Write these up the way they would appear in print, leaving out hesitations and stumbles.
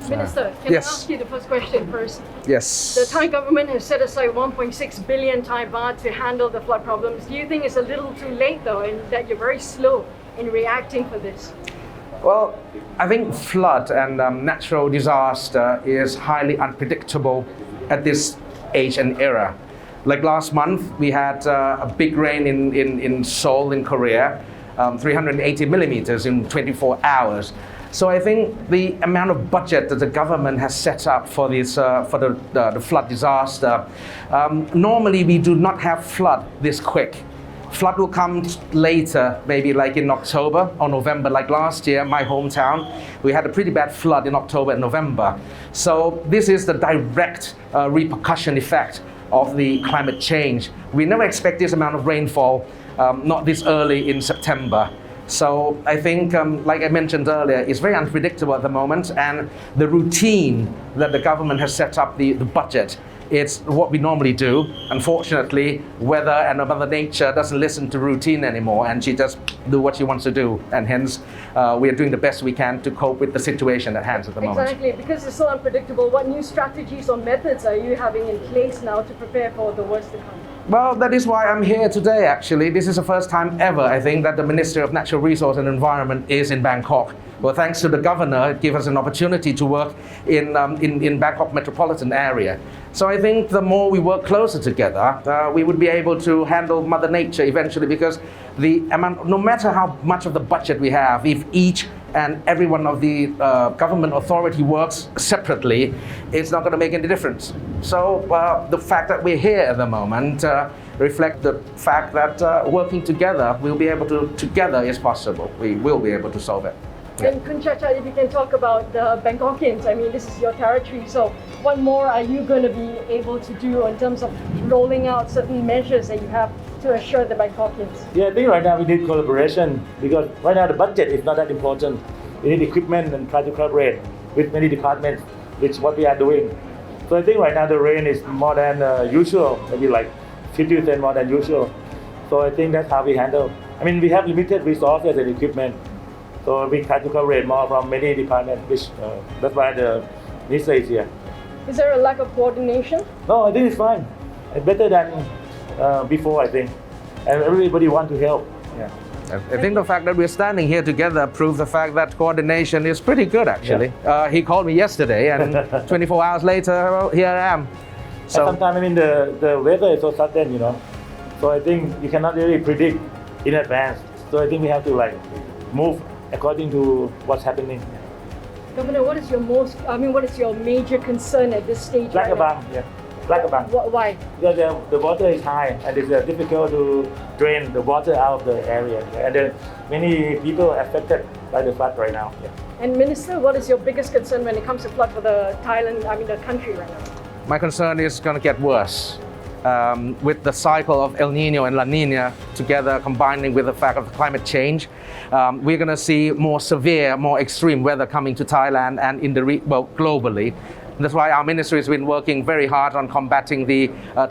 Minister, can Yes. I ask you the first question first? Yes. The Thai government has set aside 1.6 billion Thai baht to handle the flood problems. Do you think it's a little too late though, and that you're very slow in reacting for this? Well, I think flood and natural disaster is highly unpredictable at this age and era. Like last month, we had a big rain in Seoul in Korea, 380 millimeters in 24 hours. So I think the amount of budget that the government has set up for this for the flood disaster, normally we do not have flood this quick. Flood will come later, maybe like in October or November, like last year, my hometown, we had a pretty bad flood in October and November. So this is the direct repercussion effect of the climate change. We never expect this amount of rainfall, not this early in September. So I think, like I mentioned earlier, it's very unpredictable at the moment, and the routine that the government has set up, the budget, it's what we normally do. Unfortunately, weather and Mother Nature doesn't listen to routine anymore, and she just do what she wants to do, and hence we are doing the best we can to cope with the situation at hand at the moment. Exactly, because it's so unpredictable. What new strategies or methods are you having in place now to prepare for the worst to come? Well, that is why I'm here today, actually. This is the first time ever, I think, that the Ministry of Natural Resource and Environment is in Bangkok. Well, thanks to the governor, it gave us an opportunity to work in Bangkok metropolitan area. So I think the more we work closer together, we would be able to handle Mother Nature eventually, because the amount, no matter how much of the budget we have, if each and every one of the government authority works separately, it's not going to make any difference. So the fact that we're here at the moment reflect the fact that working together, we'll be able to, together is possible. We will be able to solve it. And Kun Chacha, if you can talk about the Bangkokians, I mean, this is your territory, so what more are you going to be able to do in terms of rolling out certain measures that you have to assure the Bangkokians? Yeah, I think right now we need collaboration, because right now the budget is not that important. We need equipment and try to collaborate with many departments, which is what we are doing. So I think right now the rain is more than usual, maybe like 50% more than usual. So I think that's how we handle. I mean, we have limited resources and equipment. So we try to collaborate more from many departments, which that's why the minister is here. Is there a lack of coordination? No, I think it's fine. It's better than before, I think. And everybody wants to help. Yeah. I think the fact that we're standing here together proves the fact that coordination is pretty good, actually. Yeah. He called me yesterday, and 24 hours later, well, here I am. So sometimes, I mean, the weather is so sudden, you know. So I think you cannot really predict in advance. So I think we have to like move according to what's happening. Governor, what is your major concern at this stage? Black Abang, yeah. Black Abang. Why? Because the water is high and it's difficult to drain the water out of the area. And then many people are affected by the flood right now. Yeah. And Minister, what is your biggest concern when it comes to flood for the country right now? My concern is going to get worse. With the cycle of El Nino and La Nina together combining with the fact of climate change, we're going to see more severe, more extreme weather coming to Thailand and globally. That's why our ministry has been working very hard on combating the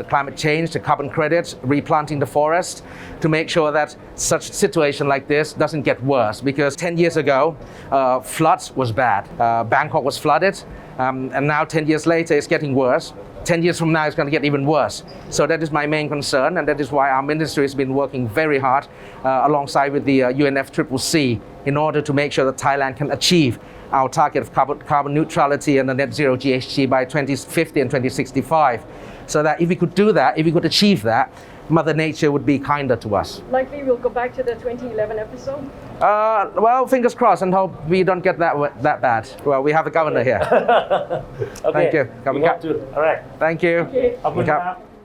climate change, the carbon credits, replanting the forest, to make sure that such situation like this doesn't get worse. Because 10 years ago, floods was bad. Bangkok was flooded, and now 10 years later, it's getting worse. 10 years from now, it's going to get even worse. So that is my main concern, and that is why our ministry has been working very hard alongside with the UNFCCC in order to make sure that Thailand can achieve our target of carbon neutrality and the net zero GHG by 2050 and 2065. So that if we could do that, if we could achieve that, Mother Nature would be kinder to us. Likely we'll go back to the 2011 episode? Well, fingers crossed and hope we don't get that bad. Well, we have the governor here. Okay. Thank you. We have to. All right. Thank you. Okay. ขอบคุณครับ